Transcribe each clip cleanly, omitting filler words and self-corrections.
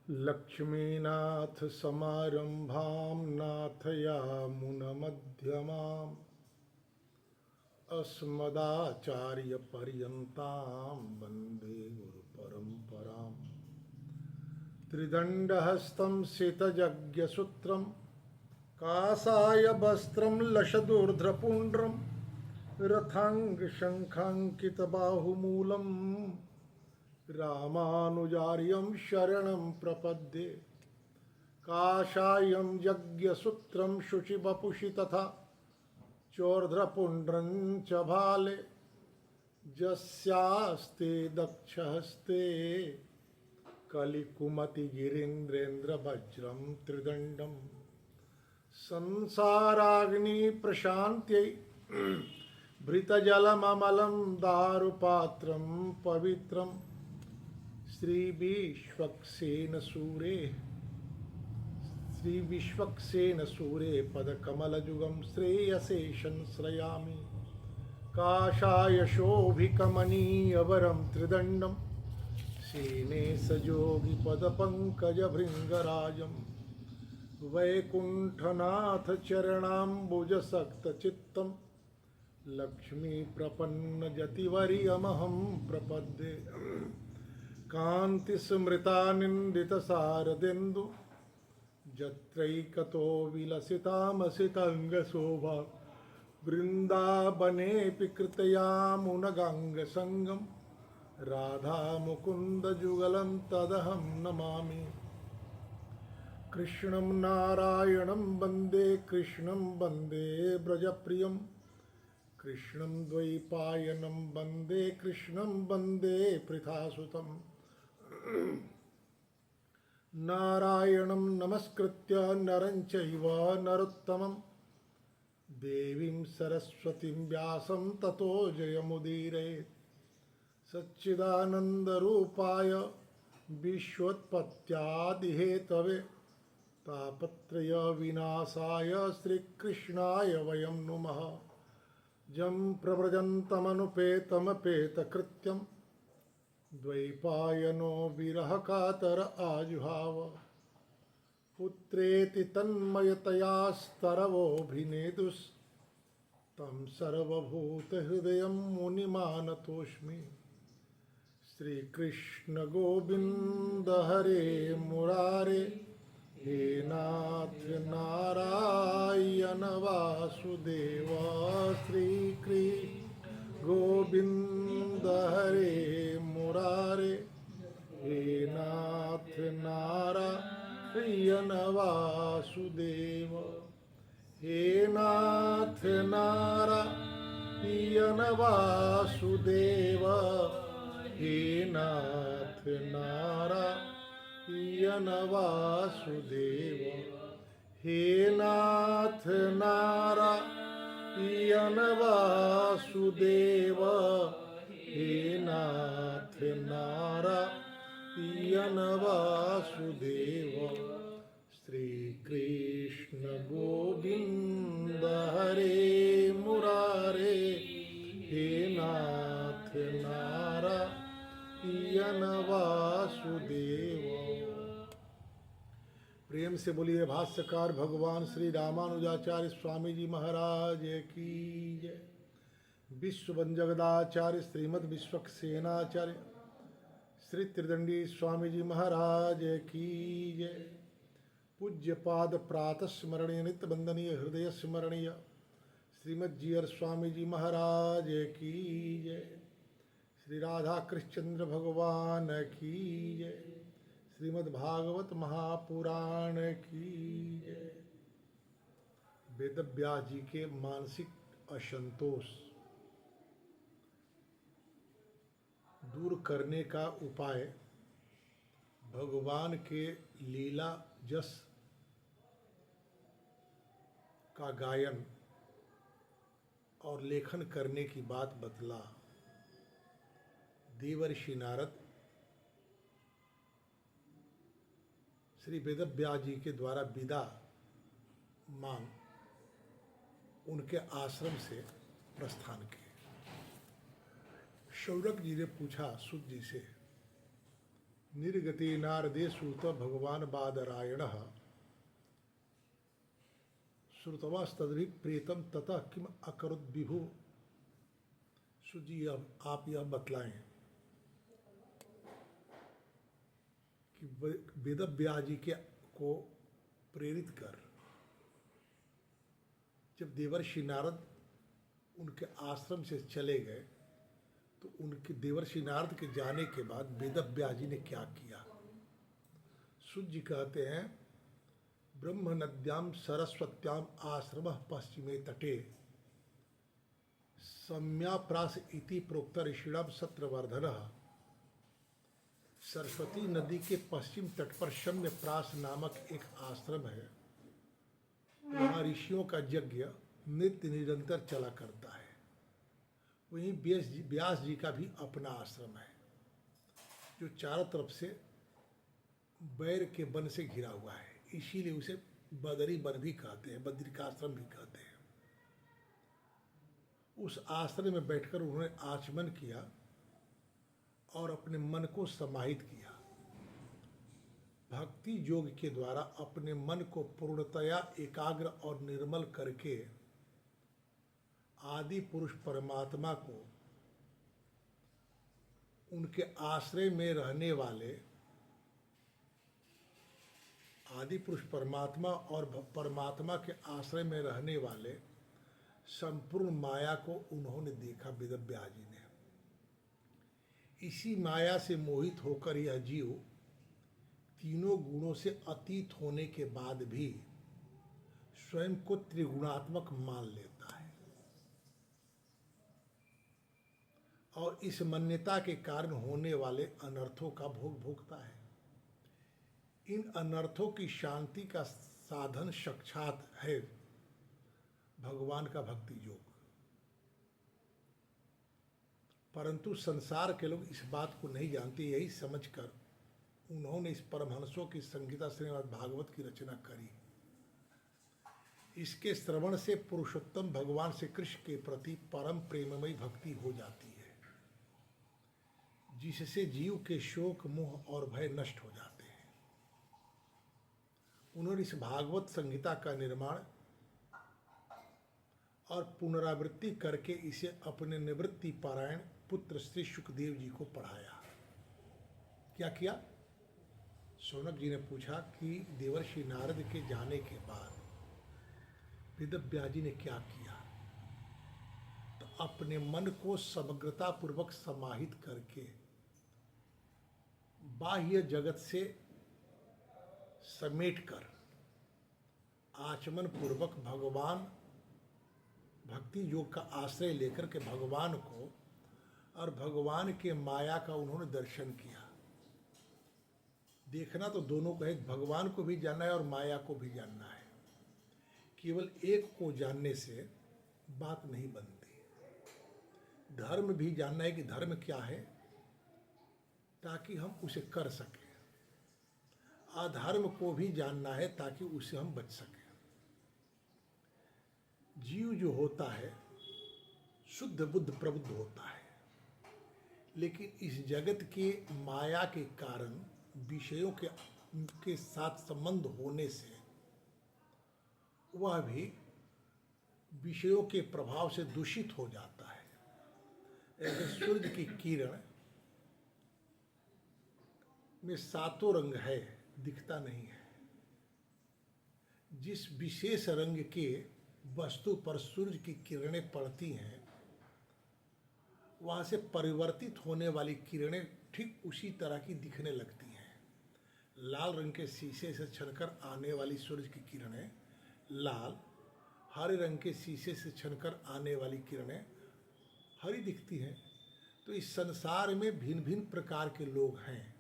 लक्ष्मीनाथ समारंभां नाथयामुनमध्यमाम् अस्मदाचार्यपर्यन्तां वन्दे गुरुपरम्पराम्। त्रिदण्डहस्तं सितयज्ञसूत्रं कासाय वस्त्रं लशदूर्ध्रपुण्ड्रं रथाङ्गशङ्खाङ्कितबाहुमूलं रामानुजार्यं शरणं प्रपद्ये। काषायं यज्ञसूत्रं शुचिवपुषि तथा चोर्ध्रपुण्ड्रं च भाले यस्यास्ते दक्षहस्ते कलिकुमतिगिरीन्द्रेन्द्रवज्रं त्रिदण्डं संसाराग्निप्रशान्त्यै भृतजलममलं दारुपात्रं पवित्रं श्रीविश्वक्सेनसूरे पदकमलजुगं श्रेयसे संश्रयामि। काषायशोभिकमनीयवरं त्रिदण्डं सेने सजोगिपदपङ्कजभृङ्गराजं वैकुण्ठनाथचरणाम्बुजसक्तचित्तं लक्ष्मीप्रपन्नजतिवर्यमहं प्रपद्ये। कान्तिस्मृतानिन्दितशारदेन्दु जत्रैकतो विलसितामसिताङ्गशोभा वृन्दावनेऽपि कृतयामुनगाङ्गसङ्गं राधामुकुन्दयुगलं तदहं नमामि। कृष्णं नारायणं वन्दे कृष्णं वन्दे व्रजप्रियं कृष्णं द्वैपायनं वन्दे कृष्णं वन्दे पृथासुतं। नारायणं नमस्कृत्य नरं चैव नरोत्तमं देवीं सरस्वतीं व्यासं ततो जयमुदीरयेत्। सच्चिदानन्दरूपाय विश्वोत्पत्त्यादिहेतवे तापत्रयविनाशाय श्रीकृष्णाय वयं नुमः। जं प्रव्रजन्तमनुपेतमपेतकृत्यं द्वैपायनो विरहकातर आजुहाव। पुत्रेति तन्मयतया स्तरवोऽभिनेदुस्तं सर्वभूतहृदयं मुनिमानतोऽस्मि। श्रीकृष्ण गोविन्द हरे मुरारे हे नाथ नारायण वासुदेव। श्रीकृष्ण गोविन्द हरे मुरारे हे नाथ नारायण वासुदेव। हे नाथ नारायण वासुदेव। हे नाथ नारायण वासुदेव। हे नाथ नारायण वासुदेव। हे नाथ नारायण वासुदेव। श्रीकृष्ण गोविन्द हरे मुरारे हे नाथ नारायण वासुदेव। प्रेम से बोलिए भाष्यकार भगवान श्री रामानुजाचार्य स्वामी जी महाराज की जय। विश्ववंजगदाचार्य श्रीमद विश्वक्सेनाचार्य श्री त्रिदंडी स्वामी जी महाराज की जय। पूज्य पाद प्रातः स्मरणीय नित्य बंदनीय हृदय स्मरणीय श्रीमद जीयर स्वामी जी महाराज की जय। श्री राधा कृष्णचंद्र भगवान की जय। श्रीमद् भागवत महापुराण की जय। वेदव्यास जी के मानसिक असंतोष दूर करने का उपाय भगवान के लीला जस का गायन और लेखन करने की बात बतला। देवर्षि नारद श्री वेदव्यास जी के द्वारा विदा मांग उनके आश्रम से प्रस्थान किए। शौनक जी ने पूछा सूत जी से, निर्गते नारदे सूत भगवान बादरायण श्रुतवास्तदभि प्रेतम तथा किम अकरुत विभु। सुजी अब आप यह बतलाएं कि वेदव्यास जी के को प्रेरित कर जब देवर्षि नारद उनके आश्रम से चले गए तो उनके देवर्षि नारद के जाने के बाद वेदव्यास जी ने क्या किया। सूत जी कहते हैं ब्रह्म नद्याम सरस्वत्याम आश्रम पश्चिमे तटे सम्याप्रास इति प्रोक्त ऋषिणाम सत्रवर्धन। सरस्वती नदी के पश्चिम तट पर शम्य प्रास नामक एक आश्रम है। वहाँ ऋषियों का यज्ञ नित्य निरंतर चला करता है। वहीं व्यास जी का भी अपना आश्रम है जो चारों तरफ से बैर के वन से घिरा हुआ है, इसीलिए उसे बदरी वन भी कहते हैं, बद्रिकाश्रम भी कहते हैं। उस आश्रम में बैठकर उन्होंने आचमन किया और अपने मन को समाहित किया। भक्ति योग के द्वारा अपने मन को पूर्णतया एकाग्र और निर्मल करके आदि पुरुष परमात्मा को उनके आश्रय में रहने वाले आदि पुरुष परमात्मा और परमात्मा के आश्रय में रहने वाले संपूर्ण माया को उन्होंने देखा। वेदव्यास जी ने इसी माया से मोहित होकर यह जीव तीनों गुणों से अतीत होने के बाद भी स्वयं को त्रिगुणात्मक मान लेता है और इस मान्यता के कारण होने वाले अनर्थों का भोग भोगता है। इन अनर्थों की शांति का साधन साक्षात है भगवान का भक्ति योग। परंतु संसार के लोग इस बात को नहीं जानते। यही समझकर उन्होंने इस परमहंसों की संगीता श्रीमद् भागवत की रचना करी। इसके श्रवण से पुरुषोत्तम भगवान श्री कृष्ण के प्रति परम प्रेममयी भक्ति हो जाती है, जिससे जीव के शोक मोह और भय नष्ट हो जाते हैं। उन्होंने इस भागवत संहिता का निर्माण और पुनरावृत्ति करके इसे अपने निवृत्ति पारायण पुत्र श्री सुखदेव जी को पढ़ाया। क्या किया? शौनक जी ने पूछा कि देवर्षि नारद के जाने के बाद वेदव्यास जी ने क्या किया। तो अपने मन को समग्रता पूर्वक समाहित करके बाह्य जगत से समेटकर आचमन पूर्वक भगवान भक्ति योग का आश्रय लेकर के भगवान को और भगवान के माया का उन्होंने दर्शन किया। देखना तो दोनों को है, भगवान को भी जानना है और माया को भी जानना है। केवल एक को जानने से बात नहीं बनती। धर्म भी जानना है कि धर्म क्या है ताकि हम उसे कर सकें। अधर्म को भी जानना है ताकि उससे हम बच सकें। जीव जो होता है शुद्ध बुद्ध प्रबुद्ध होता है, लेकिन इस जगत के माया के कारण विषयों के साथ संबंध होने से वह भी विषयों के प्रभाव से दूषित हो जाता है। ऐसे सूर्य की किरण में सातों रंग है, दिखता नहीं है। जिस विशेष रंग के वस्तु पर सूर्य की किरणें पड़ती हैं, वहाँ से परिवर्तित होने वाली किरणें ठीक उसी तरह की दिखने लगती हैं। लाल रंग के शीशे से छनकर आने वाली सूर्य की किरणें लाल, हरे रंग के शीशे से छनकर आने वाली किरणें हरी दिखती हैं। तो इस संसार में भिन्न भिन्न प्रकार के लोग हैं।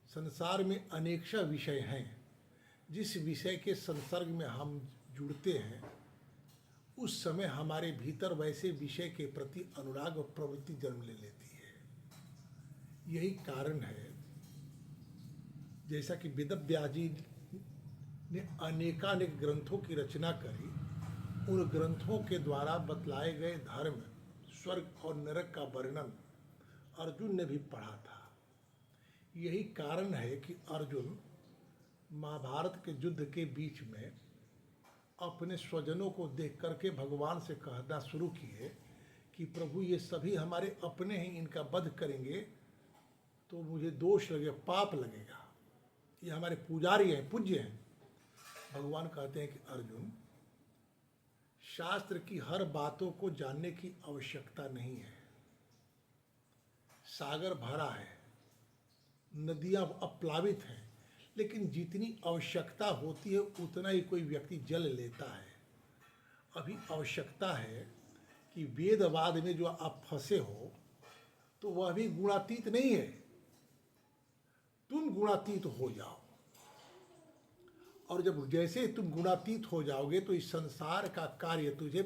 संसार में अनेक विषय हैं। जिस विषय के संसर्ग में हम जुड़ते हैं उस समय हमारे भीतर वैसे विषय के प्रति अनुराग और प्रवृत्ति जन्म ले लेती है। यही कारण है जैसा कि वेदव्यास जी ने अनेकानेक ग्रंथों की रचना करी। उन ग्रंथों के द्वारा बतलाए गए धर्म, स्वर्ग और नरक का वर्णन अर्जुन ने भी पढ़ा था। यही कारण है कि अर्जुन महाभारत के युद्ध के बीच में अपने स्वजनों को देख करके भगवान से कहना शुरू किए कि प्रभु ये सभी हमारे अपने हैं, इनका वध करेंगे तो मुझे दोष लगेगा, पाप लगेगा, ये हमारे पुजारी हैं, पूज्य हैं। भगवान कहते हैं कि अर्जुन, शास्त्र की हर बातों को जानने की आवश्यकता नहीं है। सागर भरा है, नदियां अप्लावित हैं, लेकिन जितनी आवश्यकता होती है उतना ही कोई व्यक्ति जल लेता है। अभी आवश्यकता है कि वेदवाद में जो आप फंसे हो तो वह भी गुणातीत नहीं है, तुम गुणातीत हो जाओ। और जब जैसे तुम गुणातीत हो जाओगे तो इस संसार का कार्य तुझे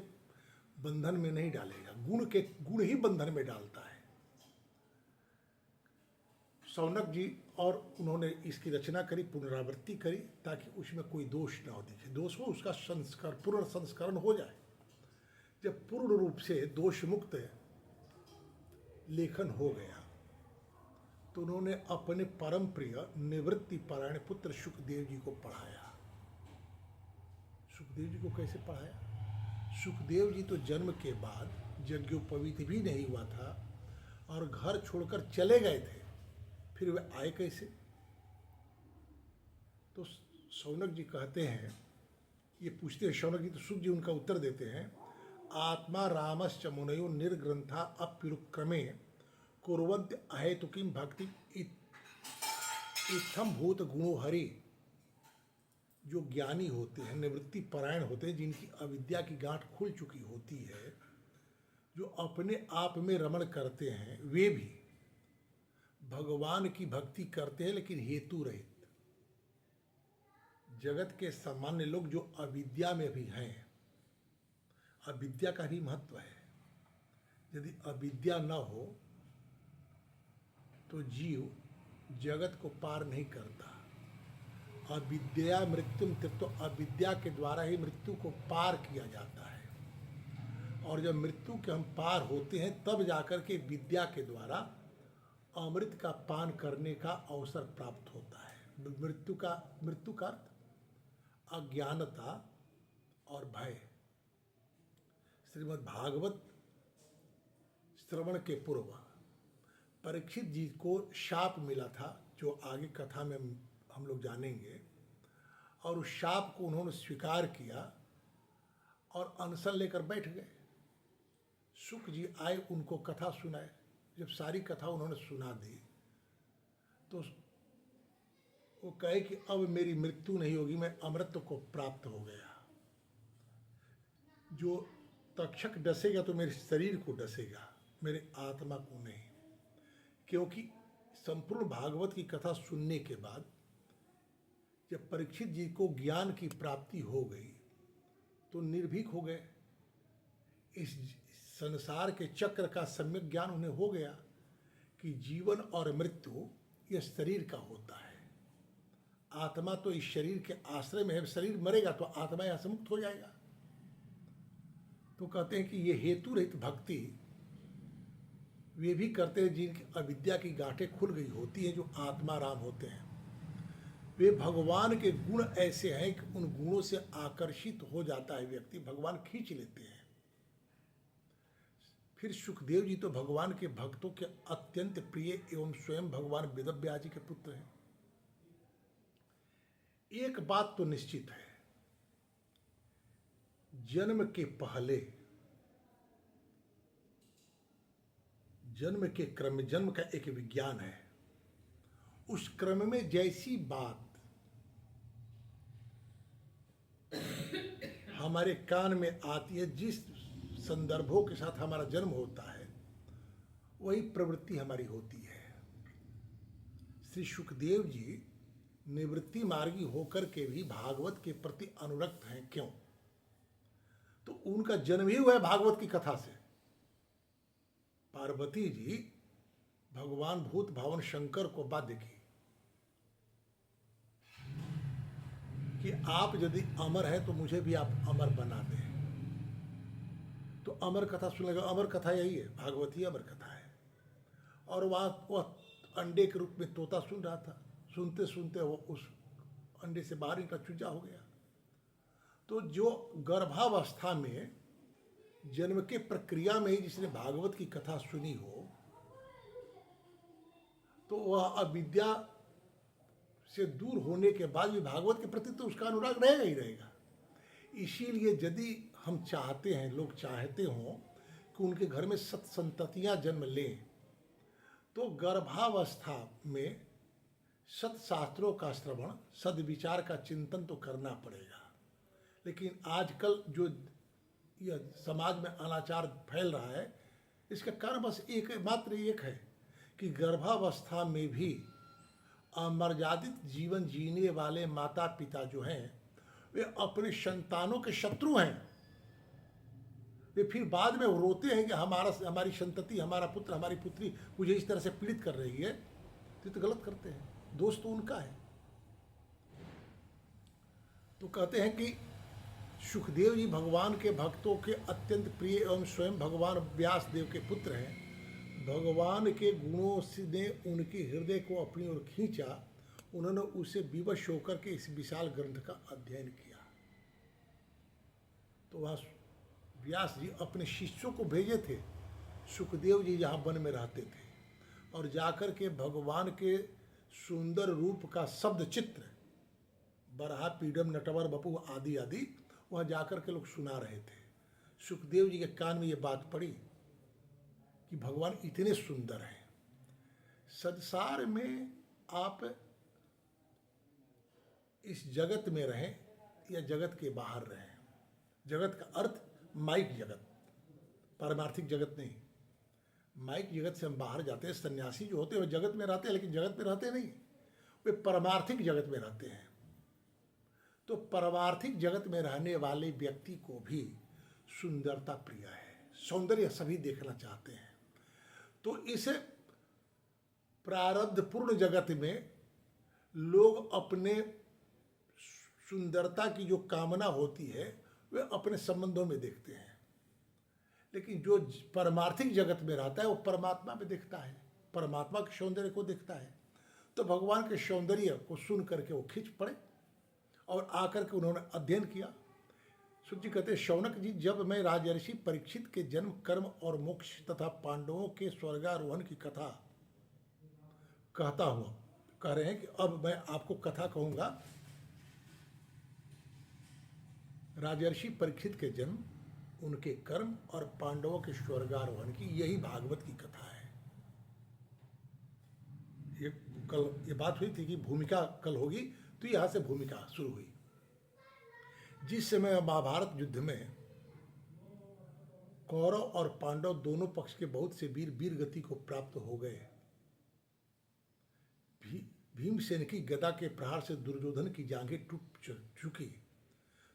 बंधन में नहीं डालेगा, गुण ही बंधन में डालता है। शौनक जी और उन्होंने इसकी रचना करी, पुनरावृत्ति करी, ताकि उसमें कोई दोष ना हो, दिखे दोष हो उसका संस्कार पूर्ण संस्करण हो जाए। जब पूर्ण रूप से दोष मुक्त लेखन हो गया तो उन्होंने अपने परम प्रिय निवृत्ति पारायण पुत्र सुखदेव जी को पढ़ाया। सुखदेव जी को कैसे पढ़ाया? सुखदेव जी तो जन्म के बाद यज्ञोपवीत भी नहीं हुआ था और घर छोड़कर चले गए थे, फिर वे आए कैसे? तो शौनक जी कहते हैं, ये पूछते हैं शौनक जी, तो सुख जी उनका उत्तर देते हैं, आत्मा रामश्च मुनयो निर्ग्रंथा अप्युरुक्रमे कुर्वन्त अहेतुकीं भक्ति इत्थम भूत गुणो हरि। जो ज्ञानी होते हैं, निवृत्ति परायण होते हैं, जिनकी अविद्या की गांठ खुल चुकी होती है, जो अपने आप में रमण करते हैं, वे भी भगवान की भक्ति करते हैं लेकिन हेतु रहित। जगत के सामान्य लोग जो अविद्या में भी हैं, अविद्या का भी महत्व है। यदि अविद्या न हो तो जीव जगत को पार नहीं करता। अविद्या मृत्युम तीर्थ, तो अविद्या के द्वारा ही मृत्यु को पार किया जाता है। और जब मृत्यु के हम पार होते हैं तब जाकर के विद्या के द्वारा अमृत का पान करने का अवसर प्राप्त होता है। मृत्यु का अर्थ अज्ञानता और भय। श्रीमद् भागवत श्रवण के पूर्व परीक्षित जी को शाप मिला था, जो आगे कथा में हम लोग जानेंगे, और उस शाप को उन्होंने स्वीकार किया और अनशन लेकर बैठ गए। सुख जी आए, उनको कथा सुनाए। जब सारी कथा उन्होंने सुना दी तो वो कहे कि अब मेरी मृत्यु नहीं होगी, मैं अमृत को प्राप्त हो गया। जो तक्षक डसेगा तो मेरे शरीर को डसेगा, मेरे आत्मा को नहीं। क्योंकि संपूर्ण भागवत की कथा सुनने के बाद जब परीक्षित जी को ज्ञान की प्राप्ति हो गई तो निर्भीक हो गए। इस संसार के चक्र का सम्यक ज्ञान उन्हें हो गया कि जीवन और मृत्यु यह शरीर का होता है। आत्मा तो इस शरीर के आश्रय में है, शरीर मरेगा तो आत्मा यहाँ से मुक्त हो जाएगा। तो कहते हैं कि ये हेतु रहित भक्ति वे भी करते हैं जिनकी अविद्या की गांठें खुल गई होती हैं, जो आत्मा राम होते हैं। वे भगवान के गुण ऐसे हैं कि उन गुणों से आकर्षित हो जाता है व्यक्ति, भगवान खींच लेते हैं। फिर सुखदेव जी तो भगवान के भक्तों के अत्यंत प्रिय एवं स्वयं भगवान वेदव्यास जी के पुत्र हैं। एक बात तो निश्चित है, जन्म के पहले, जन्म के क्रम में, जन्म का एक विज्ञान है, उस क्रम में जैसी बात हमारे कान में आती है, जिस संदर्भों के साथ हमारा जन्म होता है, वही प्रवृत्ति हमारी होती है। श्री सुखदेव जी निवृत्ति मार्गी होकर के भी भागवत के प्रति अनुरक्त हैं। क्यों? तो उनका जन्म ही हुआ है भागवत की कथा से। पार्वती जी भगवान भूत भावन शंकर को बाध्य की कि आप यदि अमर है तो मुझे भी आप अमर बना दें। तो अमर कथा सुन लेगा, अमर कथा यही है, भागवत ही अमर कथा है। और वह अंडे के रूप में तोता सुन रहा था। सुनते सुनते वो उस अंडे से बाहर निकला, चूजा हो गया। तो जो गर्भावस्था में जन्म के प्रक्रिया में ही जिसने भागवत की कथा सुनी हो, तो वह अविद्या से दूर होने के बाद भी भागवत के प्रति तो उसका अनुराग रहेगा ही रहेगा। इसीलिए यदि हम चाहते हैं, लोग चाहते हों कि उनके घर में सत्संततियाँ जन्म लें, तो गर्भावस्था में सत्शास्त्रों का श्रवण, सद्विचार का चिंतन तो करना पड़ेगा। लेकिन आजकल जो यह समाज में अनाचार फैल रहा है, इसका कारण बस एक मात्र एक है कि गर्भावस्था में भी अमर्यादित जीवन जीने वाले माता पिता जो हैं, वे अपने संतानों के शत्रु हैं। वे फिर बाद में रोते हैं कि हमारी संतति, हमारा पुत्र, हमारी पुत्री मुझे इस तरह से पीड़ित कर रही है। तो गलत करते हैं, दोष तो उनका है। तो कहते हैं कि सुखदेव जी भगवान के भक्तों के अत्यंत प्रिय एवं स्वयं भगवान व्यास देव के पुत्र हैं। भगवान के गुणों ने उनके हृदय को अपनी ओर खींचा। उन्होंने उसे विवश होकर के इस विशाल ग्रंथ का अध्ययन किया। तो वहाँ व्यास जी अपने शिष्यों को भेजे थे। सुखदेव जी जहाँ वन में रहते थे, और जाकर के भगवान के सुंदर रूप का शब्द चित्र, बरहा, पीडम, नटवर, बपू आदि आदि, वहाँ जाकर के लोग सुना रहे थे। सुखदेव जी के कान में ये बात पड़ी कि भगवान इतने सुंदर हैं। संसार में आप इस जगत में रहें या जगत के बाहर रहें, जगत का अर्थ माइक जगत, पारमार्थिक जगत नहीं। माइक जगत से हम बाहर जाते हैं। सन्यासी जो होते हैं वे जगत में रहते हैं, लेकिन जगत में रहते नहीं, वे परमार्थिक जगत में रहते हैं। तो परमार्थिक जगत में रहने वाले व्यक्ति को भी सुंदरता प्रिय है, सौंदर्य सभी देखना चाहते हैं। तो इस प्रारब्ध पूर्ण जगत में लोग अपने सुंदरता की जो कामना होती है वे अपने संबंधों में देखते हैं। लेकिन जो परमार्थिक जगत में रहता है वो परमात्मा में देखता है, परमात्मा के सौंदर्य को देखता है। तो भगवान के सौंदर्य को सुन करके वो खिंच पड़े और आकर के उन्होंने अध्ययन किया। सुख जी कहते, शौनक जी, जब मैं राजर्षि परीक्षित के जन्म, कर्म और मोक्ष तथा पांडवों के स्वर्गारोहण की कथा कहता हूँ, कह रहे हैं कि अब मैं आपको कथा कहूँगा राजर्षि परीक्षित के जन्म, उनके कर्म और पांडवों के स्वर्गारोहण की। यही भागवत की कथा है। ये कल ये बात हुई थी कि भूमिका कल होगी, तो यहाँ से भूमिका शुरू हुई। जिस समय महाभारत युद्ध में कौरव और पांडव दोनों पक्ष के बहुत से वीर वीर गति को प्राप्त हो गए। भीमसेन की गदा के प्रहार से दुर्योधन की जांघें टूट चुकी।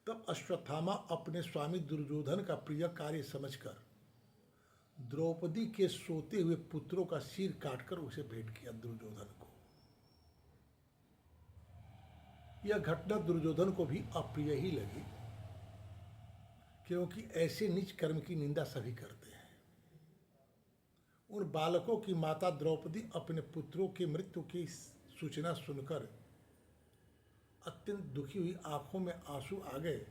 तब अश्वत्थामा अपने स्वामी दुर्योधन का प्रिय कार्य समझकर द्रौपदी के सोते हुए पुत्रों का सिर काटकर उसे भेंट किया दुर्योधन को। यह घटना दुर्योधन को भी अप्रिय ही लगी, क्योंकि ऐसे नीच कर्म की निंदा सभी करते हैं। उन बालकों की माता द्रौपदी अपने पुत्रों की मृत्यु की सूचना सुनकर अत्यंत दुखी हुई, आंखों में आंसू आ गए,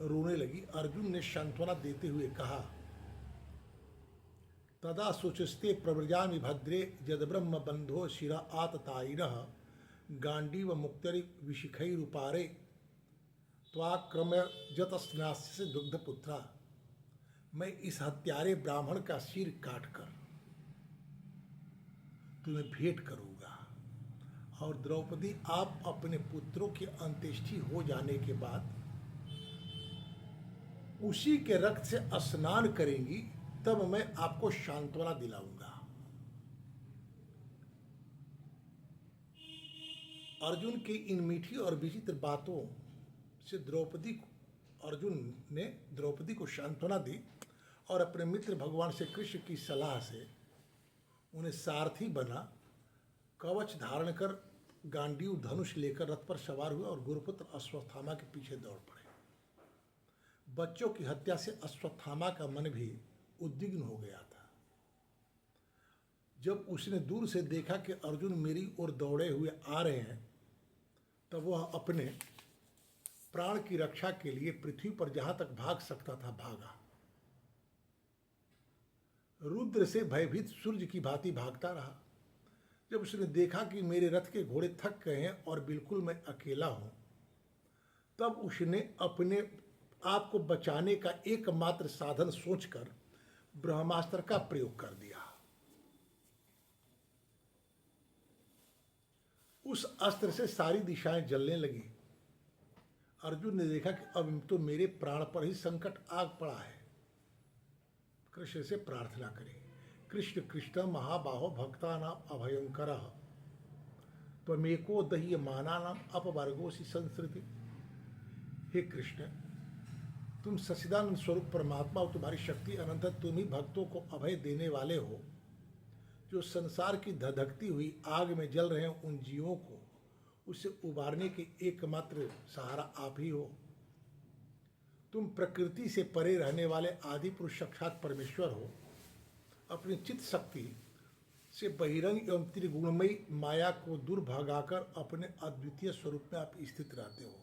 रोने लगी। अर्जुन ने सांत्वना देते हुए कहा, तदा शुचस्ते प्रव्रजामि भद्रे यद ब्रह्म बंधो शिरा आततायिनः गांडीव मुक्तरि विशिखैरुपारे त्वाक्रम्य जतस्नास्य दुग्धपुत्रा। मैं इस हत्यारे ब्राह्मण का सिर काटकर तुम्हें भेंट करूंगा। और द्रौपदी, आप अपने पुत्रों की अंत्येष्टि हो जाने के बाद उसी के रक्त से स्नान करेंगी, तब मैं आपको सांत्वना दिलाऊंगा। अर्जुन की इन मीठी और विचित्र बातों से अर्जुन ने द्रौपदी को सांत्वना दी और अपने मित्र भगवान श्री कृष्ण की सलाह से उन्हें सारथी बना, कवच धारण कर गांडीव धनुष लेकर रथ पर सवार हुए और गुरुपुत्र अश्वत्थामा के पीछे दौड़ पड़े। बच्चों की हत्या से अश्वत्थामा का मन भी उद्विग्न हो गया था। जब उसने दूर से देखा कि अर्जुन मेरी ओर दौड़े हुए आ रहे हैं, तब वह अपने प्राण की रक्षा के लिए पृथ्वी पर जहां तक भाग सकता था भागा। रुद्र से भयभीत सूर्य की भांति भागता रहा। जब उसने देखा कि मेरे रथ के घोड़े थक गए हैं और बिल्कुल मैं अकेला हूं, तब उसने अपने आप को बचाने का एकमात्र साधन सोचकर ब्रह्मास्त्र का प्रयोग कर दिया। उस अस्त्र से सारी दिशाएं जलने लगी। अर्जुन ने देखा कि अब तो मेरे प्राण पर ही संकट आग पड़ा है। कृष्ण से प्रार्थना करें, कृष्ण कृष्ण महाबाहो भक्तानाम अभयंकर त्वमेको दह्यमानानाम अपवर्गोसी संस्कृति। हे कृष्ण, तुम सच्चिदानंद स्वरूप परमात्मा हो, तुम्हारी शक्ति अनंत है। तुम ही भक्तों को अभय देने वाले हो। जो संसार की धधकती हुई आग में जल रहे हैं उन जीवों को उससे उबारने के एकमात्र सहारा आप ही हो। तुम प्रकृति से परे रहने वाले आदि पुरुष साक्षात परमेश्वर हो। अपनी चित्त शक्ति से बहिरंग एवं त्रिगुणमयी माया को दूर भगाकर अपने अद्वितीय स्वरूप में आप स्थित रहते हो।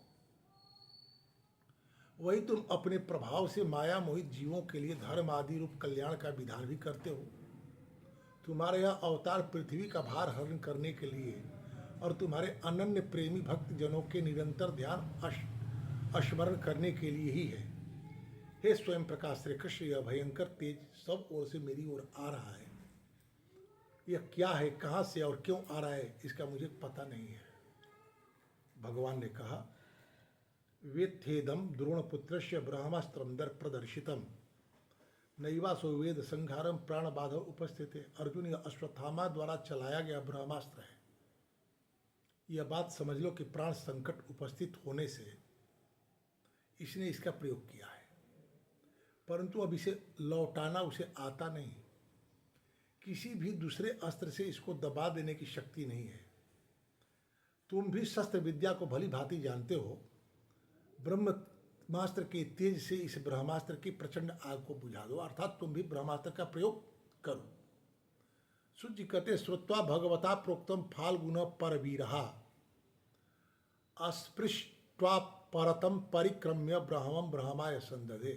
वही तुम अपने प्रभाव से माया मोहित जीवों के लिए धर्म आदि रूप कल्याण का विधान भी करते हो। तुम्हारा यह अवतार पृथ्वी का भार हरण करने के लिए और तुम्हारे अनन्य प्रेमी भक्त जनों के निरंतर ध्यान स्मरण करने के लिए ही है। हे स्वयं प्रकाश श्री कृष्ण, यह भयंकर तेज सब ओर से मेरी ओर आ रहा है। यह क्या है, कहाँ से और क्यों आ रहा है, इसका मुझे पता नहीं है। भगवान ने कहा, वेत्थेदम द्रोणपुत्रस्य ब्रह्मास्त्रम दर प्रदर्शितम नैवासो वेद संघारम प्राण बाधव उपस्थित है। अर्जुन, यह अश्वत्थामा द्वारा चलाया गया ब्रह्मास्त्र है। यह बात समझ लो कि प्राण संकट उपस्थित होने से इसने इसका प्रयोग किया है, परंतु अब इसे लौटाना उसे आता नहीं। किसी भी दूसरे अस्त्र से इसको दबा देने की शक्ति नहीं है। तुम भी शस्त्र विद्या को भली भांति जानते हो। ब्रह्मास्त्र के तेज से इस ब्रह्मास्त्र की प्रचंड आग को बुझा दो, अर्थात तुम भी ब्रह्मास्त्र का प्रयोग करो। सूर्य कहते, श्रुत्वा भगवता प्रोक्तम फाल्गुन परवीरहा अस्पृष्ट्वा परतम परिक्रम्य ब्रह्मम ब्रह्माय संदधे।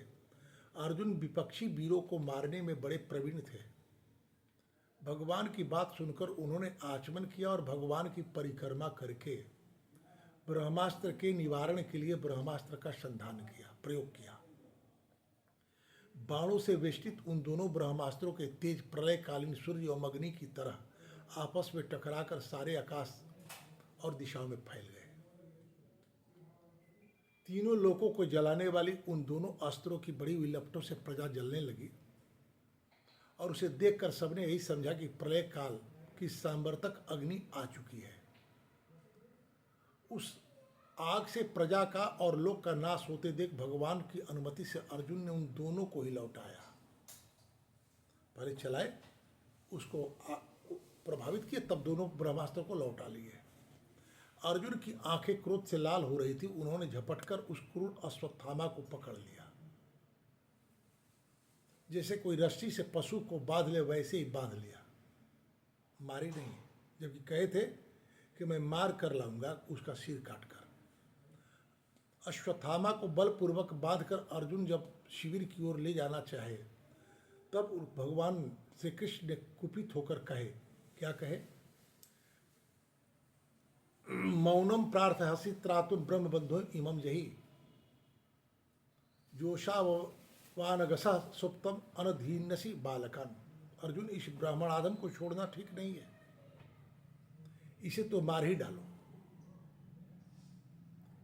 अर्जुन विपक्षी वीरों को मारने में बड़े प्रवीण थे। भगवान की बात सुनकर उन्होंने आचमन किया और भगवान की परिक्रमा करके ब्रह्मास्त्र के निवारण के लिए ब्रह्मास्त्र का संधान किया, प्रयोग किया। बाणों से वेष्टित उन दोनों ब्रह्मास्त्रों के तेज प्रलयकालीन सूर्य और अग्नि की तरह आपस में टकराकर सारे आकाश और दिशाओं में फैल गए। तीनों लोकों को जलाने वाली उन दोनों अस्त्रों की बड़ी हुई लपटों से प्रजा जलने लगी और उसे देखकर सबने यही समझा कि प्रलय काल की सांवर्तक अग्नि आ चुकी है। उस आग से प्रजा का और लोक का नाश होते देख भगवान की अनुमति से अर्जुन ने उन दोनों को ही लौटाया। पहले चलाए, उसको प्रभावित किए, तब दोनों ब्रह्मास्त्र को लौटा लिए। अर्जुन की आंखें क्रोध से लाल हो रही थी। उन्होंने झपटकर उस क्रूर अश्वत्थामा को पकड़ लिया। जैसे कोई रस्सी से पशु को बांध ले वैसे ही बांध लिया, मारे नहीं, जबकि कहे थे कि मैं मार कर लाऊंगा उसका सिर काटकर। अश्वत्थामा को बलपूर्वक बांधकर अर्जुन जब शिविर की ओर ले जाना चाहे, तब भगवान श्री कृष्ण ने कुपित होकर कहे, क्या कहे, मौनम प्रार्थहसि त्रातुम ब्रह्म बंधो इमम जही जोशावानगसा सुप्तम अनधीनसी बालकन। अर्जुन, इस ब्राह्मण आदम को छोड़ना ठीक नहीं है, इसे तो मार ही डालो।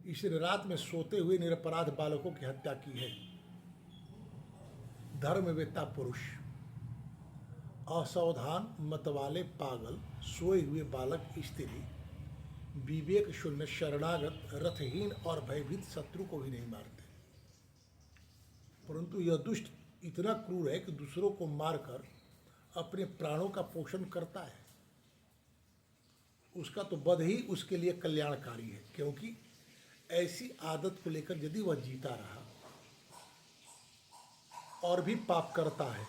इसने रात में सोते हुए निरपराध बालकों की हत्या की है। धर्मवेत्ता पुरुष, असावधान मतवाले पागल, सोए हुए बालक, स्त्री, विवेक शून्य, शरणागत, रथहीन और भयभीत शत्रु को भी नहीं मारते। परंतु यह दुष्ट इतना क्रूर है कि दूसरों को मारकर अपने प्राणों का पोषण करता है। उसका तो वध ही उसके लिए कल्याणकारी है, क्योंकि ऐसी आदत को लेकर यदि वह जीता रहा और भी पाप करता है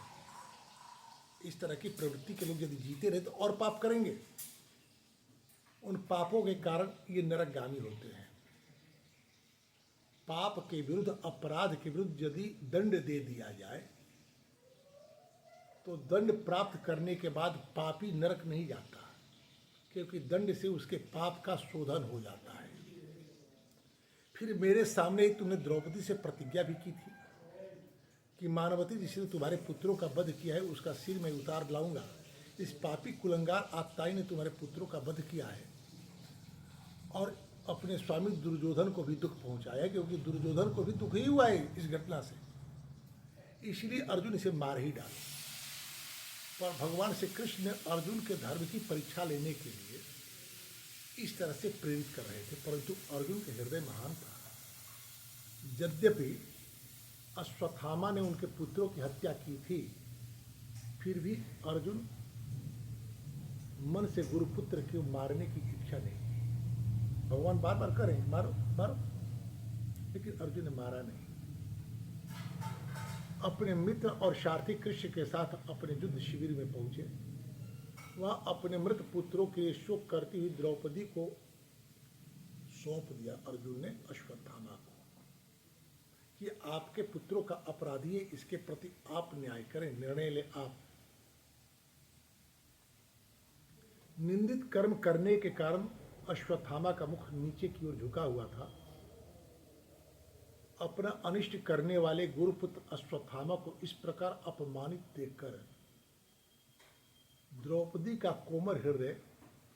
इस तरह की प्रवृत्ति के लोग यदि जीते रहे तो और पाप करेंगे। उन पापों के कारण ये नरकगामी होते हैं। पाप के विरुद्ध, अपराध के विरुद्ध यदि दंड दे दिया जाए तो दंड प्राप्त करने के बाद पापी नरक नहीं जाता, क्योंकि दंड से उसके पाप का शोधन हो जाता है। फिर मेरे सामने ही तुमने द्रौपदी से प्रतिज्ञा भी की थी कि मानवती जिसने तुम्हारे पुत्रों का वध किया है उसका सिर मैं उतार लाऊंगा। इस पापी कुलंगार आत्ताई ने तुम्हारे पुत्रों का वध किया है और अपने स्वामी दुर्योधन को भी दुख पहुंचाया, क्योंकि दुर्योधन को भी दुख ही हुआ है इस घटना से, इसलिए अर्जुन इसे मार ही डाला। पर भगवान श्री कृष्ण ने अर्जुन के धर्म की परीक्षा लेने के लिए इस तरह से प्रेरित कर रहे थे, परंतु अर्जुन के हृदय महान था। यद्यपि अश्वत्थामा ने उनके पुत्रों की हत्या की थी, फिर भी अर्जुन मन से गुरुपुत्र को मारने की इच्छा नहीं की। भगवान बार बार करें मारो मारो, लेकिन अर्जुन ने मारा नहीं। अपने मित्र और सारथी कृष्ण के साथ अपने युद्ध शिविर में पहुंचे। वह अपने मृत पुत्रों के लिए शोक करती हुई द्रौपदी को सौंप दिया अर्जुन ने अश्वत्थामा को कि आपके पुत्रों का अपराधी है, इसके प्रति आप न्याय करें, निर्णय ले आप। निंदित कर्म करने के कारण अश्वत्थामा का मुख नीचे की ओर झुका हुआ था। अपना अनिष्ट करने वाले गुरुपुत्र अश्वत्थामा को इस प्रकार अपमानित देखकर द्रौपदी का कोमल हृदय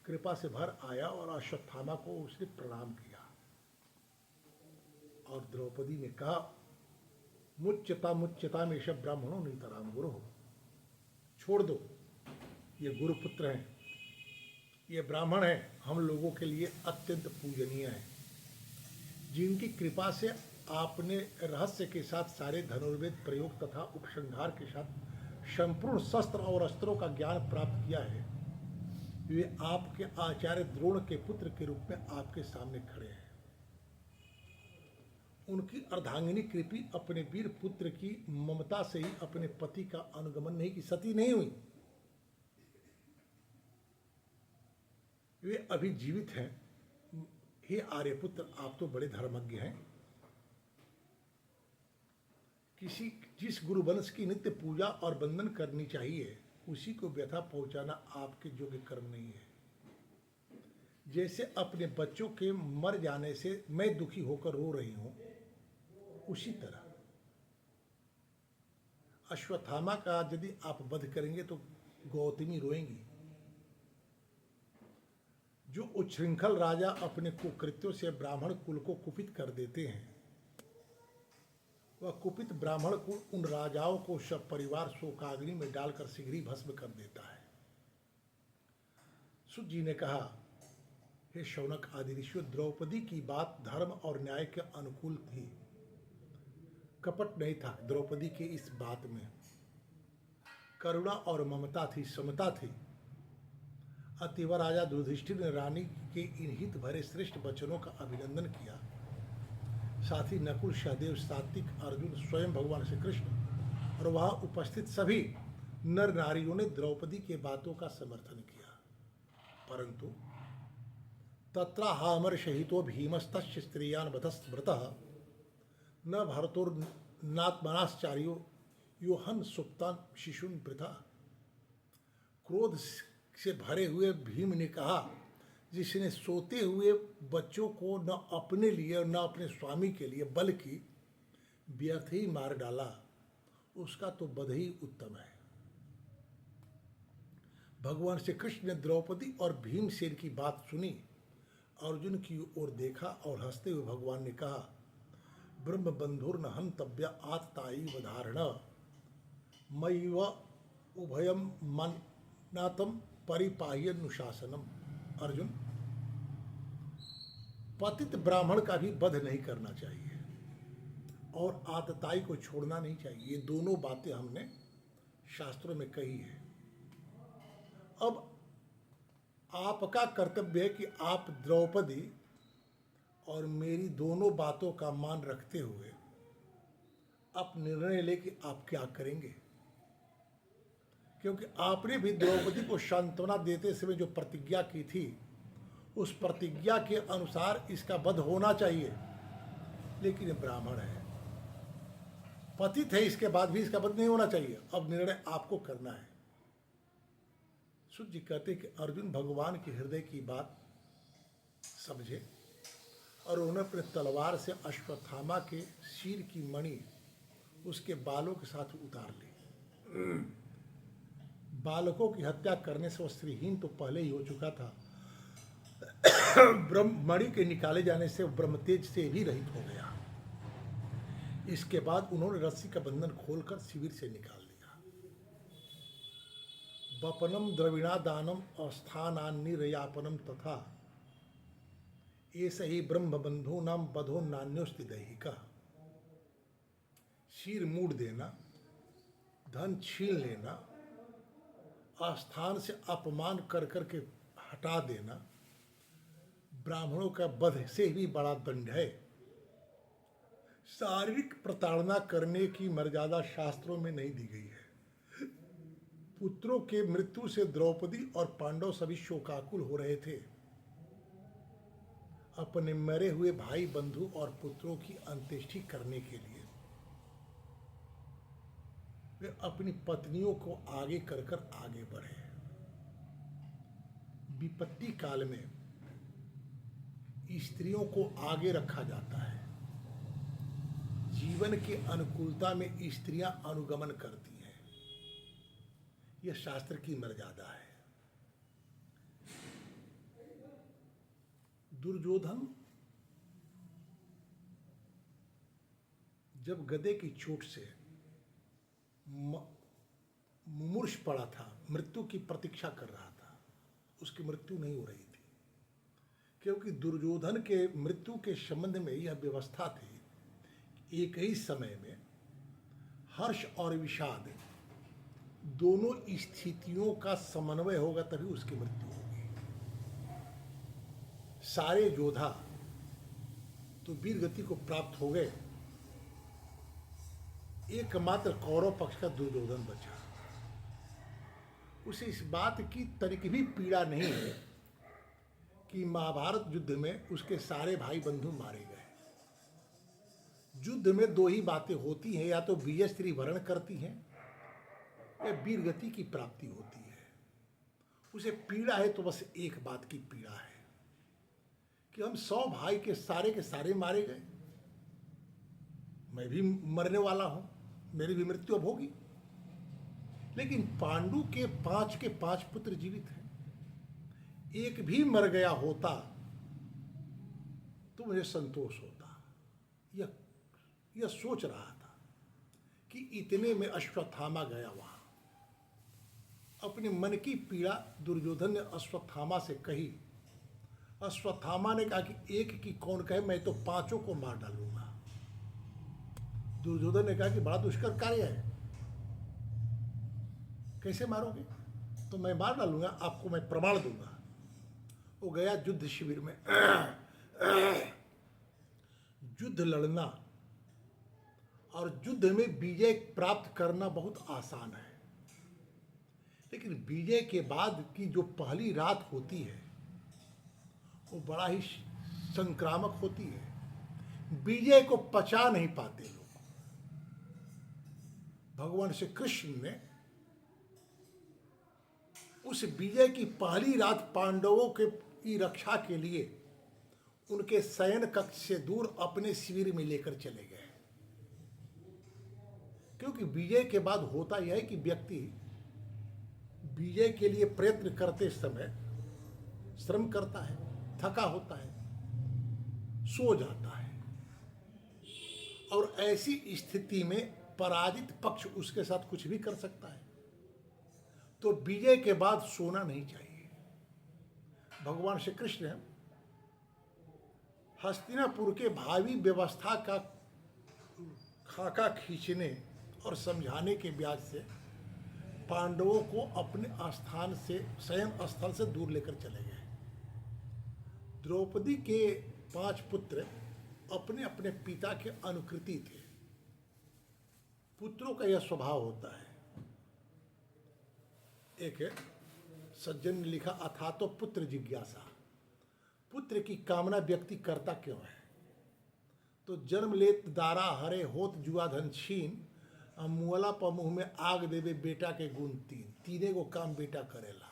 कृपा से भर आया और अश्वत्थामा को उसने प्रणाम किया। और द्रौपदी ने कहा, मुच्यता मुच्यता में सब ब्राह्मणों नीतराम गुरु हो, छोड़ दो, ये गुरुपुत्र हैं, ये ब्राह्मण हैं, हम लोगों के लिए अत्यंत पूजनीय हैं, जिनकी कृपा से आपने रहस्य के साथ सारे धनुर्वेद प्रयोग तथा उपसंहार के साथ संपूर्ण शस्त्र और अस्त्रों का ज्ञान प्राप्त किया है। वे आपके आचार्य द्रोण के पुत्र के रूप में आपके सामने खड़े हैं। उनकी अर्धांगिनी कृपी अपने वीर पुत्र की ममता से ही अपने पति का अनुगमन नहीं की, सती नहीं हुई। वे अभी जीवित हैं। हे आर्यपुत्र, आप तो बड़े धर्मज्ञ हैं। जिस गुरु वंश की नित्य पूजा और वंदन करनी चाहिए, उसी को व्यथा पहुंचाना आपके योग्य कर्म नहीं है। जैसे अपने बच्चों के मर जाने से मैं दुखी होकर रो रही हूं, उसी तरह अश्वत्थामा का यदि आप वध करेंगे तो गौतमी रोएंगी। जो उच्छृंखल राजा अपने कुकृत्यों से ब्राह्मण कुल को कुपित कर देते हैं, वह कुपित ब्राह्मण कुल उन राजाओं को सब परिवार शोकाग्नि में डालकर शीघ्र ही भस्म कर देता है। सुत जी ने कहा, हे शौनक आदि ऋषियों, द्रौपदी की बात धर्म और न्याय के अनुकूल थी। कपट नहीं था द्रौपदी की इस बात में, करुणा और ममता थी, समता थी। अतिवा राजा युधिष्ठिर ने रानी के इन हित भरे श्रेष्ठ वचनों का अभिनंदन किया। साथ ही नकुल, सहदेव, सात्विक, अर्जुन, स्वयं भगवान श्री कृष्ण और वहां उपस्थित सभी नर नारियों ने द्रौपदी के बातों का समर्थन किया। परंतु तत्र हामर शहितो भीमस्तस्य स्त्रियान वधस्मृतः न भरतोर्नात्मनाश्चार्यो योहन सुप्तान शिशुन प्रथा। क्रोध से भरे हुए भीम ने कहा, जिसने सोते हुए बच्चों को न अपने लिए और न अपने स्वामी के लिए बल्कि व्यर्थ ही मार डाला, उसका तो वध ही उत्तम है। भगवान श्री कृष्ण ने द्रौपदी और भीमसेन की बात सुनी, अर्जुन की ओर देखा और हंसते हुए भगवान ने कहा, ब्रह्म बंधुर्न हंतव्य आत्ताई वधारण मयिव उभयम मन्नातम परिपाह्यनुशासनम। अर्जुन, पतित ब्राह्मण का भी वध नहीं करना चाहिए और आतताई को छोड़ना नहीं चाहिए। ये दोनों बातें हमने शास्त्रों में कही है। अब आपका कर्तव्य है कि आप द्रौपदी और मेरी दोनों बातों का मान रखते हुए आप निर्णय लें कि आप क्या करेंगे, क्योंकि आपने भी द्रौपदी को सांत्वना देते समय जो प्रतिज्ञा की थी, उस प्रतिज्ञा के अनुसार इसका वध होना चाहिए, लेकिन ये ब्राह्मण है, पतित है, इसके बाद भी इसका वध नहीं होना चाहिए। अब निर्णय आपको करना है। सूत जी कहते कि अर्जुन भगवान के हृदय की बात समझे और उन्होंने अपने तलवार से अश्वत्थामा के सिर की मणि उसके बालों के साथ उतार ली। बालकों की हत्या करने से वो स्त्रीहीन तो पहले ही हो चुका था, ब्रह्म मणि के निकाले जाने से ब्रह्मतेज से भी रहित हो गया। इसके बाद उन्होंने रस्सी का बंधन खोलकर शिविर से निकाल लिया। वपनम द्रविणा दानम अस्थानान्निरयापनम तथा ऐसे ही ब्रह्म बंधु नाम बधो नान्योस्ति दैहिका। सिर मूड देना, धन छीन लेना, आस्थान से अपमान कर करके हटा देना, ब्राह्मणों का वध से भी बड़ा दंड है। शारीरिक प्रताड़ना करने की मर्यादा शास्त्रों में नहीं दी गई है। पुत्रों के मृत्यु से द्रौपदी और पांडव सभी शोकाकुल हो रहे थे। अपने मरे हुए भाई बंधु और पुत्रों की अंत्येष्टि करने के लिए वे अपनी पत्नियों को आगे कर आगे बढ़े। विपत्ति काल में स्त्रियों को आगे रखा जाता है। जीवन के अनुकूलता में स्त्रियां अनुगमन करती हैं, यह शास्त्र की मर्यादा है। दुर्योधन जब गदे की चोट से मुमूर्ष पड़ा था, मृत्यु की प्रतीक्षा कर रहा था, उसकी मृत्यु नहीं हो रही थी, क्योंकि दुर्योधन के मृत्यु के संबंध में यह व्यवस्था थी, एक ही समय में हर्ष और विषाद दोनों स्थितियों का समन्वय होगा तभी उसकी मृत्यु होगी। सारे योद्धा तो वीर गति को प्राप्त हो गए, एकमात्र कौरव पक्ष का दुर्योधन बचा। उसे इस बात की तनिक भी पीड़ा नहीं है कि महाभारत युद्ध में उसके सारे भाई बंधु मारे गए। युद्ध में दो ही बातें होती हैं, या तो विजय स्त्री वर्ण करती हैं या वीर गति की प्राप्ति होती है। उसे पीड़ा है तो बस एक बात की पीड़ा है कि हम 100 भाई के सारे मारे गए, मैं भी मरने वाला हूं, मेरी भी मृत्यु अब होगी। लेकिन पांडु के 5 पुत्र जीवित हैं, एक भी मर गया होता तो मुझे संतोष होता। यह सोच रहा था कि इतने में अश्वत्थामा गया वहां। अपने मन की पीड़ा दुर्योधन ने अश्वत्थामा से कही। अश्वत्थामा ने कहा कि एक की कौन कहे, मैं तो 5 को मार डालूंगा। दुर्योधन ने कहा कि बड़ा दुष्कर कार्य है, कैसे मारोगे? तो मैं मार डालूंगा, आपको मैं प्रमाण दूंगा। वो गया युद्ध शिविर में। युद्ध लड़ना और युद्ध में विजय प्राप्त करना बहुत आसान है, लेकिन विजय के बाद की जो पहली रात होती है वो बड़ा ही संक्रामक होती है। विजय को पचा नहीं पाते लोग। भगवान श्री कृष्ण ने उस विजय की पहली रात पांडवों की रक्षा के लिए उनके शयन कक्ष से दूर अपने शिविर में लेकर चले गए। क्योंकि विजय के बाद होता यह है कि व्यक्ति विजय के लिए प्रयत्न करते समय श्रम करता है, थका होता है, सो जाता है, और ऐसी स्थिति में पराजित पक्ष उसके साथ कुछ भी कर सकता है। तो विजय के बाद सोना नहीं चाहिए। भगवान श्री कृष्ण हस्तिनापुर के भावी व्यवस्था का खाका खींचने और समझाने के ब्याज से पांडवों को अपने स्थान से, शयन स्थल से दूर लेकर चले गए। द्रौपदी के 5 पुत्र अपने अपने पिता के अनुकृति थे। पुत्रों का यह स्वभाव होता है एक है सज्जन ने लिखा, अथा तो पुत्र जिज्ञासा, पुत्र की कामना व्यक्ति करता क्यों है? तो जन्म लेत दारा हरे होत जुआ धन छीन, मुअला पमुह में आग देवे बेटा के गुण तीन, तीने को काम बेटा करेला।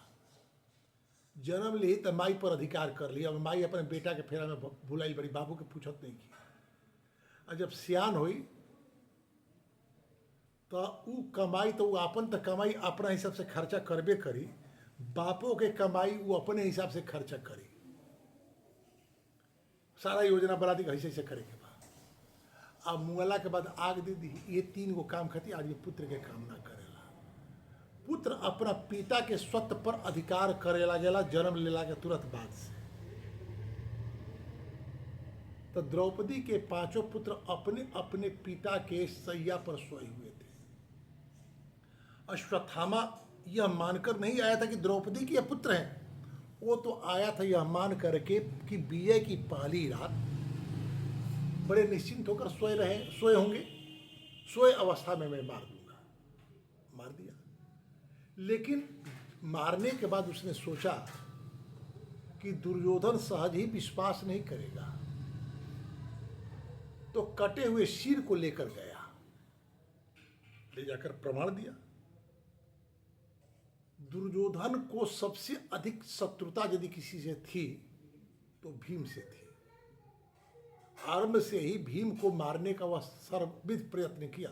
जन्म ले तो माई पर अधिकार कर लिया, माई अपने बेटा के फेरा में भुलाई बड़ी, बाबू के पूछत नहीं की। और जब सियान हुई तो ऊ कमाई, तो अपन तो कमाई अपना हिसाब से खर्चा करबे करी, बापों के कमाई वो अपने हिसाब से खर्चा करी, सारा योजना बना दी ऐसे ऐसे करे के बाद। अब मुगला के बाद आग दे दी। ये तीन गो काम खाती आदमी पुत्र के काम ना करेला। पुत्र अपना पिता के स्वत्व पर अधिकार करेला गेला जन्म लेला के तुरंत बाद से। तो द्रौपदी के पांचों पुत्र अपने अपने पिता के सैया पर सोए हुए थे। अश्वत्थामा यह मानकर नहीं आया था कि द्रौपदी के पुत्र हैं, वो तो आया था यह मान करके कि विजय की पहली रात बड़े निश्चिंत होकर सोए होंगे, सोए अवस्था में मैं मार दूंगा। मार दिया। लेकिन मारने के बाद उसने सोचा कि दुर्योधन सहज ही विश्वास नहीं करेगा, तो कटे हुए सिर को लेकर गया, ले जाकर प्रमाण दिया। दुर्योधन को सबसे अधिक शत्रुता यदि किसी से थी तो भीम से थी। आरंभ से ही भीम को मारने का वह सर्वविध प्रयत्न किया,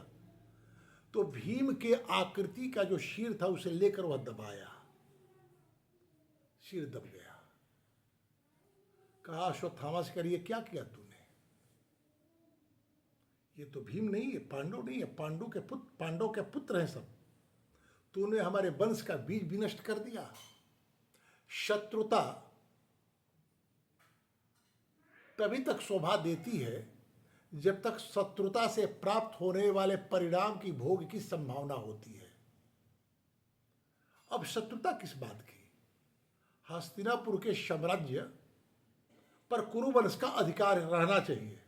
तो भीम के आकृति का जो शीर था उसे लेकर वह दबाया, शीर दब गया। कहा अश्वत्थामा से, करिए क्या किया तूने? ये तो भीम नहीं है, पांडव नहीं है, पांडव के पुत्र हैं सब, तूने हमारे वंश का बीज विनष्ट कर दिया। शत्रुता तभी तक शोभा देती है जब तक शत्रुता से प्राप्त होने वाले परिणाम की भोग की संभावना होती है। अब शत्रुता किस बात की? हस्तिनापुर के साम्राज्य पर कुरुवंश का अधिकार रहना चाहिए।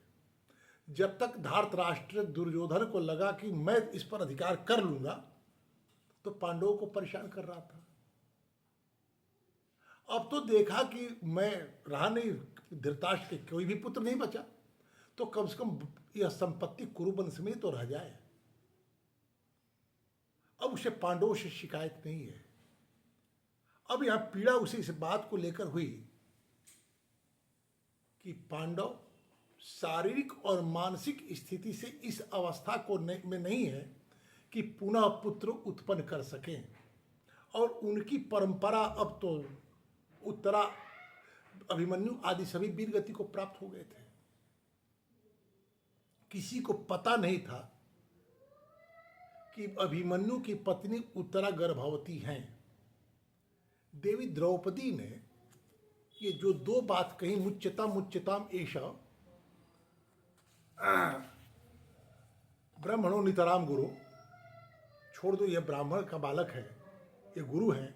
जब तक धार्तराष्ट्र दुर्योधन को लगा कि मैं इस पर अधिकार कर लूंगा, तो पांडवों को परेशान कर रहा था। अब तो देखा कि मैं रहा नहीं, धृतराष्ट्र के कोई भी पुत्र नहीं बचा, तो कम से कम यह संपत्ति कुरुवंश में तो रह जाए। अब उसे पांडवों से शिकायत नहीं है। अब यहां पीड़ा उसे इस बात को लेकर हुई कि पांडव शारीरिक और मानसिक स्थिति से इस अवस्था को में नहीं है कि पुनः पुत्र उत्पन्न कर सकें, और उनकी परंपरा अब तो उत्तरा अभिमन्यु आदि सभी वीर गति को प्राप्त हो गए थे। किसी को पता नहीं था कि अभिमन्यु की पत्नी उत्तरा गर्भवती हैं। देवी द्रौपदी ने ये जो दो बात कही, मुच्यताम एषा ब्राह्मणों नितराम गुरु, छोड़ दो यह ब्राह्मण का बालक है, ये गुरु है।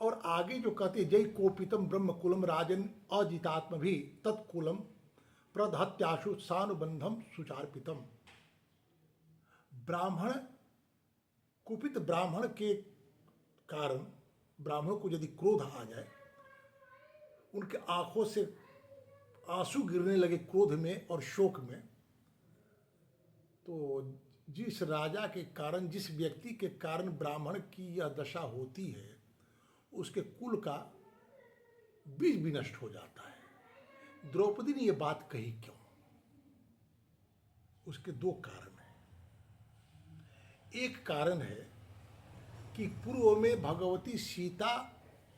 और आगे जो कहते जय कोपितम ब्रह्म कुलम राजन अजितात्म भी तत्कुलम प्रदहत्याशु सानुबंधम सुचार्पितम। ब्राह्मण कुपित ब्राह्मण के कारण ब्राह्मण को यदि क्रोध आ जाए, उनके आंखों से आंसू गिरने लगे क्रोध में और शोक में, तो जिस राजा के कारण, जिस व्यक्ति के कारण ब्राह्मण की यह दशा होती है, उसके कुल का बीज विनष्ट हो जाता है। द्रौपदी ने यह बात कही क्यों? उसके दो कारण हैं। एक कारण है कि पूर्व में भगवती सीता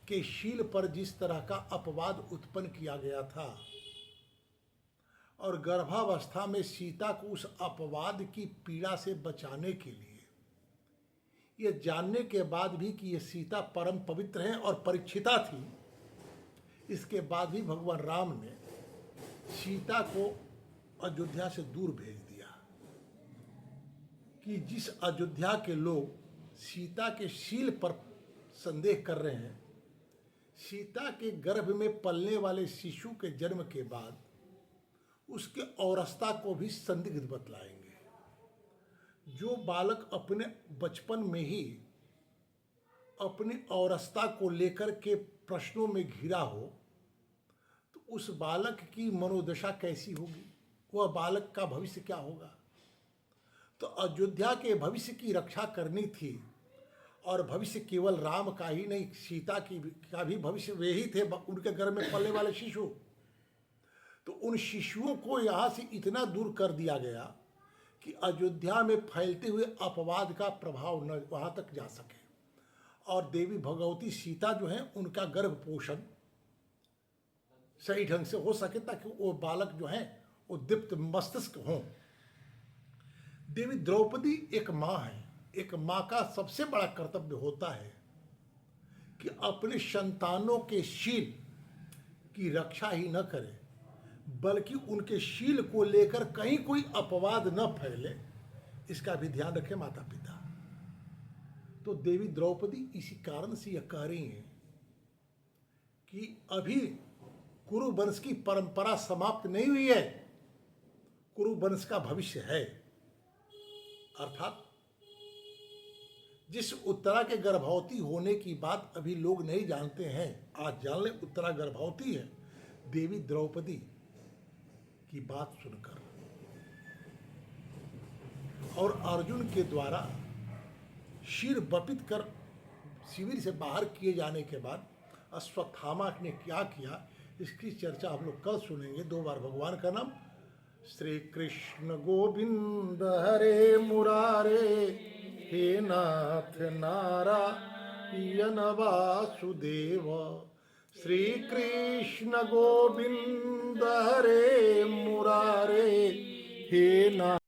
के शील पर जिस तरह का अपवाद उत्पन्न किया गया था, और गर्भावस्था में सीता को उस अपवाद की पीड़ा से बचाने के लिए, यह जानने के बाद भी कि यह सीता परम पवित्र है और परीक्षिता थी, इसके बाद भी भगवान राम ने सीता को अयोध्या से दूर भेज दिया कि जिस अयोध्या के लोग सीता के शील पर संदेह कर रहे हैं, सीता के गर्भ में पलने वाले शिशु के जन्म के बाद उसके औरस्ता को भी संदिग्ध बतलाएंगे। जो बालक अपने बचपन में ही अपनी औरसता को लेकर के प्रश्नों में घिरा हो तो उस बालक की मनोदशा कैसी होगी, वह बालक का भविष्य क्या होगा। तो अयोध्या के भविष्य की रक्षा करनी थी और भविष्य केवल राम का ही नहीं, सीता का भी भविष्य वे ही थे, उनके घर में पलने वाले शिशु। तो उन शिशुओं को यहाँ से इतना दूर कर दिया गया कि अयोध्या में फैलते हुए अपवाद का प्रभाव न वहाँ तक जा सके और देवी भगवती सीता जो है उनका गर्भ पोषण सही ढंग से हो सके ताकि वो बालक जो है वो दीप्त मस्तिष्क हों। देवी द्रौपदी एक माँ है। एक माँ का सबसे बड़ा कर्तव्य होता है कि अपने संतानों के शील की रक्षा ही न करे बल्कि उनके शील को लेकर कहीं कोई अपवाद न फैले, इसका भी ध्यान रखे माता पिता। तो देवी द्रौपदी इसी कारण से यह कह रही हैं कि अभी कुरु वंश की परंपरा समाप्त नहीं हुई है, कुरु वंश का भविष्य है। अर्थात जिस उत्तरा के गर्भवती होने की बात अभी लोग नहीं जानते हैं, आज जान लें उत्तरा गर्भवती है देवी द्रौपदी की बात सुनकर। और अर्जुन के द्वारा शीर बपित कर शिविर से बाहर किए जाने के बाद अश्वत्थामा ने क्या किया, इसकी चर्चा हम लोग कल सुनेंगे। 2 बार भगवान का नाम। श्री कृष्ण गोविंद हरे मुरारे, हे नाथ नारायण वासुदेव। श्री कृष्ण गोविंद हरे मुरारे, हे नाथ